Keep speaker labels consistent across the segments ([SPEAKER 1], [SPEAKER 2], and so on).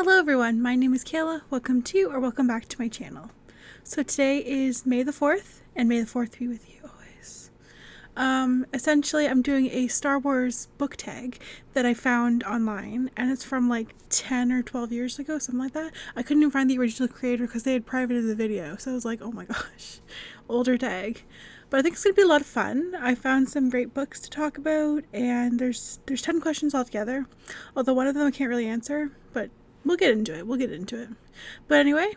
[SPEAKER 1] Hello everyone, my name is Kayla. Welcome back to my channel. So today is May the 4th, and May the 4th be with you always. Essentially I'm doing a Star Wars book tag that I found online, and it's from like 10 or 12 years ago, something like that. I couldn't even find the original creator because they had privated the video, so I was like, oh my gosh, older tag. But I think it's going to be a lot of fun. I found some great books to talk about, and there's 10 questions altogether, although one of them I can't really answer, but we'll get into it. But anyway,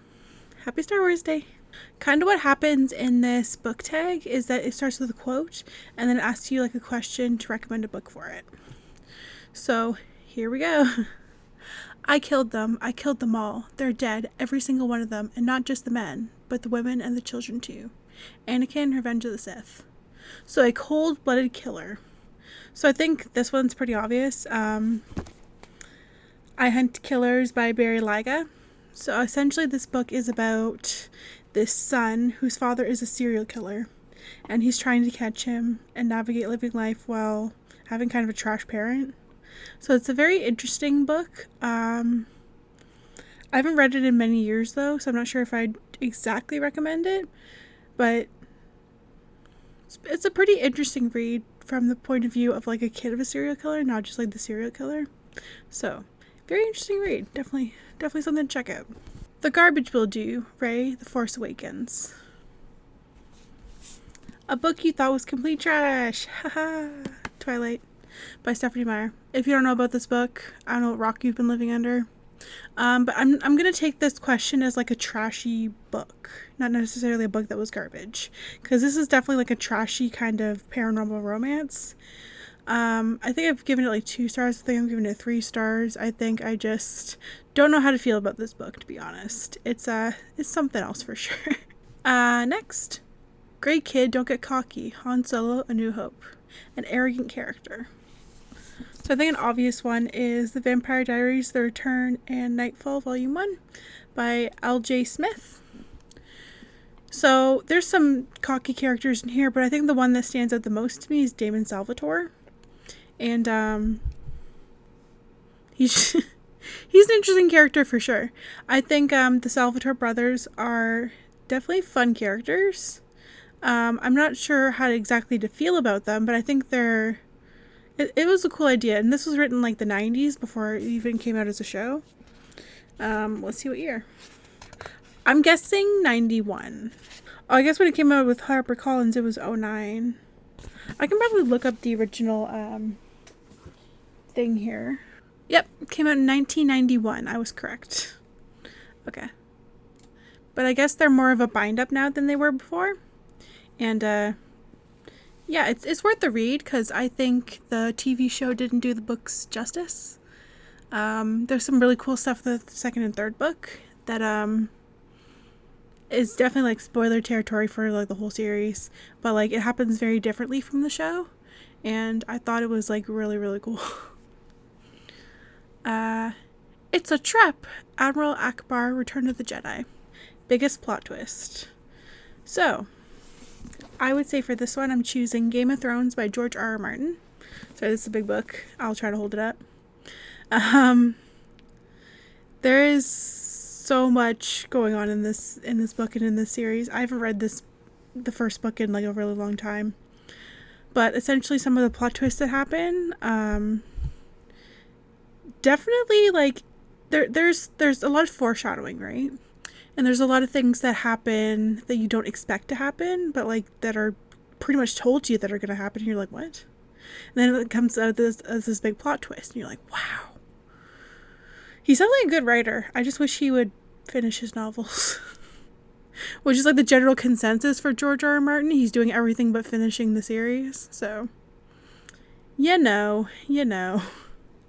[SPEAKER 1] happy Star Wars Day. Kind of what happens in this book tag is that it starts with a quote, and then it asks you like a question to recommend a book for it. So here we go. I killed them all. They're dead, every single one of them, and not just the men, but the women and the children too. Anakin, Revenge of the Sith. So a cold-blooded killer. So I think this one's pretty obvious. I Hunt Killers by Barry Lyga. So essentially this book is about this son whose father is a serial killer, and he's trying to catch him and navigate living life while having kind of a trash parent. So it's a very interesting book. I haven't read it in many years though, so I'm not sure if I'd exactly recommend it, but it's a pretty interesting read from the point of view of like a kid of a serial killer, not just like the serial killer. So very interesting read. Definitely something to check out. The Garbage Will Do, Rey, The Force Awakens. A book you thought was complete trash. Haha. Twilight by Stephanie Meyer. If you don't know about this book, I don't know what rock you've been living under. But I'm gonna take this question as like a trashy book, not necessarily a book that was garbage, because this is definitely like a trashy kind of paranormal romance. I think I've given it like 2 stars. I think I'm giving it 3 stars. I think I just don't know how to feel about this book, to be honest. It's something else for sure. Next, Great Kid, Don't Get Cocky, Han Solo, A New Hope, an arrogant character. So I think an obvious one is The Vampire Diaries, The Return, and Nightfall, Volume 1 by L.J. Smith. So there's some cocky characters in here, but I think the one that stands out the most to me is Damon Salvatore. And he's he's an interesting character for sure. I think the Salvatore brothers are definitely fun characters. I'm not sure how exactly to feel about them, but I think it was a cool idea, and this was written like the 90s before it even came out as a show. Let's see what year. I'm guessing 91. Oh, I guess when it came out with HarperCollins, it was 09. I can probably look up the original thing here. Yep, it came out in 1991. I was correct. Okay. But I guess they're more of a bind-up now than they were before. And, yeah, it's worth the read, because I think the TV show didn't do the books justice. There's some really cool stuff in the second and third book that is definitely like spoiler territory for like the whole series, but like it happens very differently from the show, and I thought it was like really, really cool. It's a Trap, Admiral Akbar, Return of the Jedi. Biggest plot twist. So I would say for this one, I'm choosing Game of Thrones by George R.R. Martin. Sorry, this is a big book. I'll try to hold it up. There is so much going on in this book and in this series. I haven't read the first book in like a really long time. But essentially some of the plot twists that happen, definitely like there's a lot of foreshadowing, right? And there's a lot of things that happen that you don't expect to happen, but like that are pretty much told to you that are going to happen. And you're like, what? And then it comes out as this big plot twist, and you're like, wow. He's definitely a good writer. I just wish he would finish his novels. Which is like the general consensus for George R.R. Martin. He's doing everything but finishing the series. So, you know.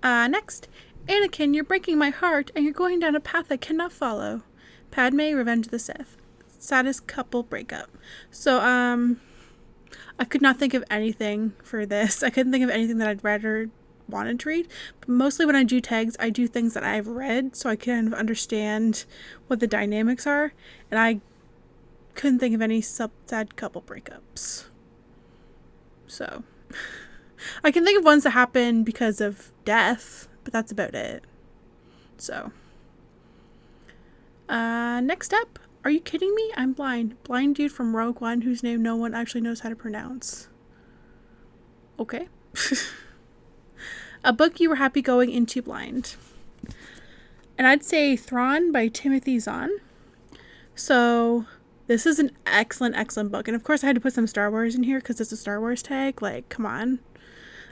[SPEAKER 1] Next, Anakin, you're breaking my heart, and you're going down a path I cannot follow. Padme, Revenge of the Sith. Saddest couple breakup. So, I could not think of anything for this. I couldn't think of anything that I'd read or wanted to read. But mostly when I do tags, I do things that I've read, so I kind of understand what the dynamics are. And I couldn't think of any sad couple breakups. So, I can think of ones that happen because of death, but that's about it. So, Next up. Are you kidding me? I'm blind. Blind dude from Rogue One whose name no one actually knows how to pronounce. Okay. A book you were happy going into blind. And I'd say Thrawn by Timothy Zahn. So this is an excellent, excellent book. And of course I had to put some Star Wars in here because it's a Star Wars tag. Like, come on.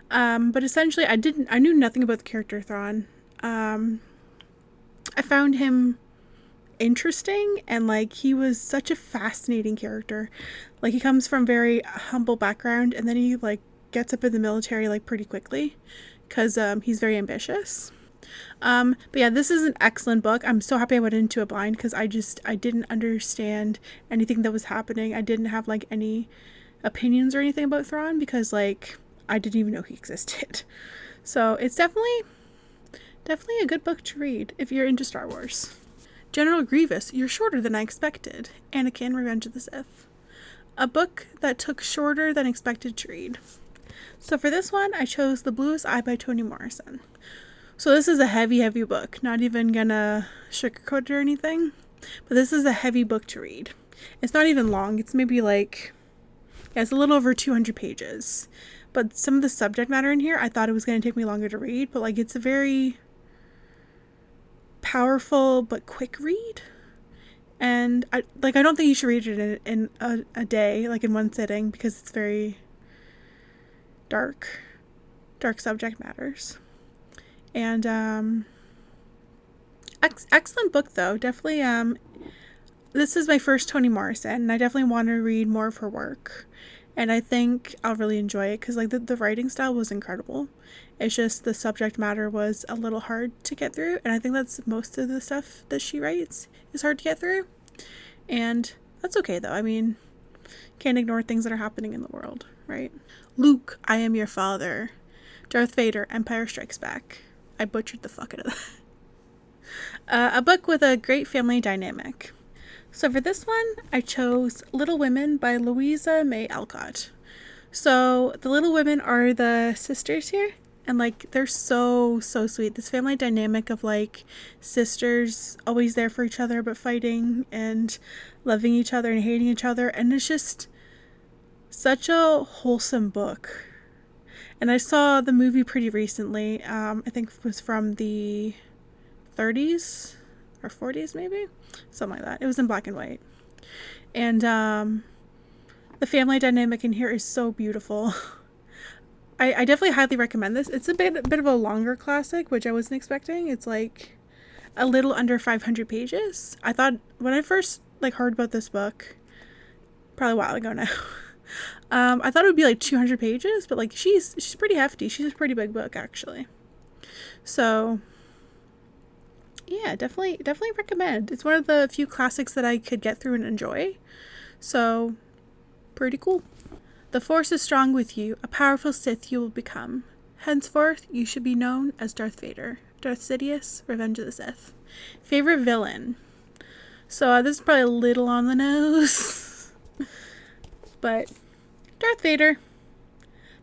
[SPEAKER 1] But essentially I knew nothing about the character Thrawn. I found him interesting, and like he was such a fascinating character. Like, he comes from very humble background, and then he like gets up in the military like pretty quickly because he's very ambitious. But yeah, this is an excellent book. I'm so happy I went into it blind because I didn't understand anything that was happening. I didn't have like any opinions or anything about Thrawn because like I didn't even know he existed. So it's definitely a good book to read if you're into Star Wars. General Grievous, you're shorter than I expected. Anakin, Revenge of the Sith. A book that took shorter than expected to read. So for this one, I chose The Bluest Eye by Toni Morrison. So this is a heavy, heavy book. Not even gonna sugarcoat it or anything. But this is a heavy book to read. It's not even long. It's maybe like, yeah, it's a little over 200 pages. But some of the subject matter in here, I thought it was going to take me longer to read. But like, it's a very powerful but quick read, and I don't think you should read it in a day, like in one sitting, because it's very dark subject matters. And excellent book though. Definitely this is my first Toni Morrison, and I definitely want to read more of her work, and I think I'll really enjoy it because like the writing style was incredible. It's just the subject matter was a little hard to get through, and I think that's most of the stuff that she writes is hard to get through. And that's okay though. I mean, can't ignore things that are happening in the world, right? Luke, I Am Your Father. Darth Vader, Empire Strikes Back. I butchered the fuck out of that. A book with a great family dynamic. So for this one, I chose Little Women by Louisa May Alcott. So the Little Women are the sisters here, and like they're so sweet. This family dynamic of like sisters always there for each other but fighting and loving each other and hating each other, and it's just such a wholesome book. And I saw the movie pretty recently. I think it was from the 30s or 40s maybe, something like that. It was in black and white, and the family dynamic in here is so beautiful. I definitely highly recommend this. It's a bit of a longer classic, which I wasn't expecting. It's like a little under 500 pages. I thought when I first like heard about this book, probably a while ago now, I thought it would be like 200 pages, but like she's pretty hefty. She's a pretty big book actually. So yeah, definitely recommend. It's one of the few classics that I could get through and enjoy. So pretty cool. The Force is strong with you. A powerful Sith you will become. Henceforth, you should be known as Darth Vader. Darth Sidious, Revenge of the Sith. Favorite villain. So this is probably a little on the nose. But Darth Vader.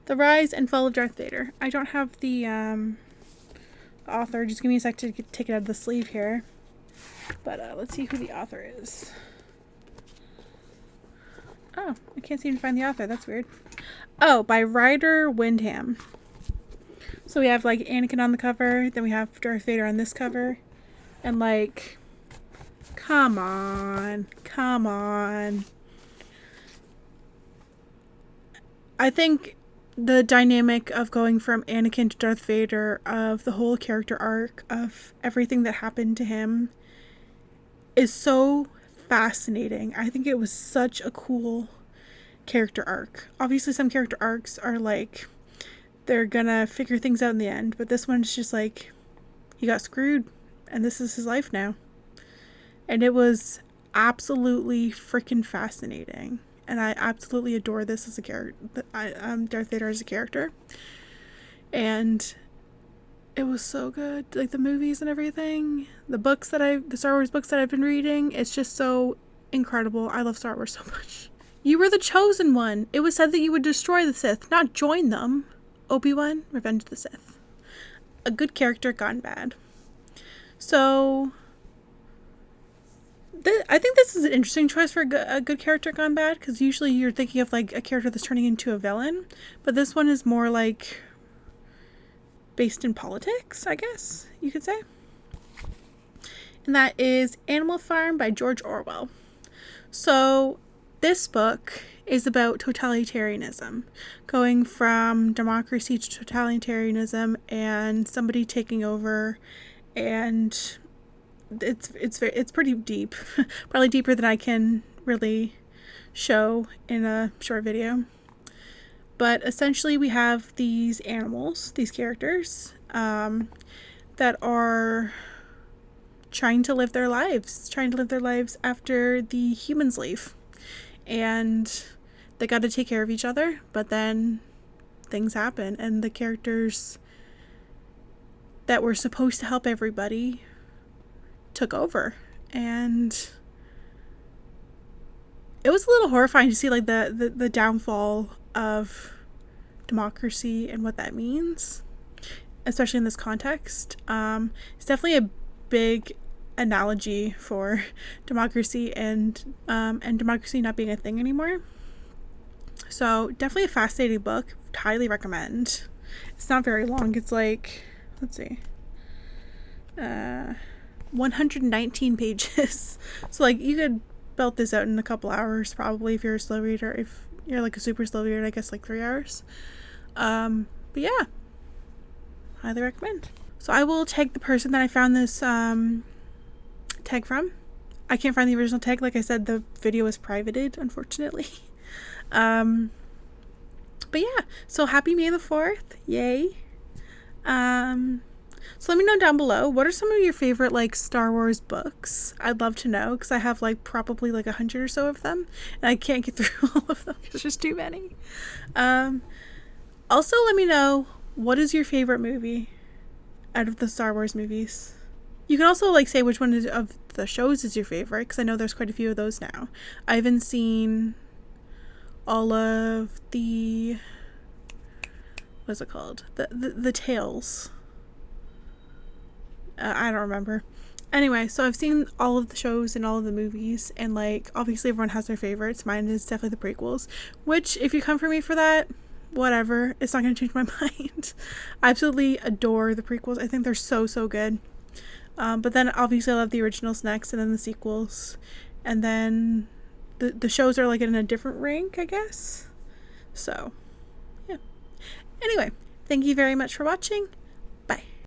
[SPEAKER 1] The Rise and Fall of Darth Vader. I don't have the author. Just give me a sec to take it out of the sleeve here. But let's see who the author is. Oh, I can't seem to find the author. That's weird. Oh, by Ryder Windham. So we have like Anakin on the cover, then we have Darth Vader on this cover. And like, come on. I think the dynamic of going from Anakin to Darth Vader, of the whole character arc, of everything that happened to him, is so fascinating. I think it was such a cool character arc. Obviously some character arcs are like they're gonna figure things out in the end, but this one's just like he got screwed and this is his life now. And it was absolutely freaking fascinating, and I absolutely adore this as a character. Darth Vader as a character, and it was so good. Like the movies and everything, the Star Wars books that I've been reading, it's just so incredible. I love Star Wars so much. You were the chosen one. It was said that you would destroy the Sith, not join them. Obi-Wan, Revenge of the Sith. A good character gone bad. So I think this is an interesting choice for a good character gone bad, because usually you're thinking of like a character that's turning into a villain, but this one is more like based in politics, I guess you could say. And that is Animal Farm by George Orwell. So this book is about totalitarianism, going from democracy to totalitarianism and somebody taking over, and it's pretty deep, probably deeper than I can really show in a short video. But essentially we have these animals, these characters, that are trying to live their lives after the humans leave. And they got to take care of each other, but then things happen, and the characters that were supposed to help everybody took over. And it was a little horrifying to see like the downfall of democracy and what that means, especially in this context. It's definitely a big analogy for democracy and democracy not being a thing anymore. So definitely a fascinating book. Highly recommend. It's not very long. It's like, let's see, 119 pages. So like you could belt this out in a couple hours probably if you're a slow reader. If you're like a super slow reader, I guess like 3 hours. But yeah, highly recommend. So I will tag the person that I found this tag from. I can't find the original tag. Like I said, the video was privated, unfortunately. But yeah, so happy May the 4th. Yay. So let me know down below, what are some of your favorite like Star Wars books? I'd love to know, because I have like probably like 100 or so of them, and I can't get through all of them because there's just too many. Also let me know, what is your favorite movie out of the Star Wars movies? You can also like say which one of the shows is your favorite, because I know there's quite a few of those now. I haven't seen all of the, what's it called? The Tales. I don't remember. Anyway, so I've seen all of the shows and all of the movies, and like obviously everyone has their favorites. Mine is definitely the prequels, which if you come for me for that, whatever, it's not going to change my mind. I absolutely adore the prequels. I think they're so good. But then obviously I love the originals next, and then the sequels, and then the shows are like in a different rank, I guess. So yeah. Anyway, thank you very much for watching.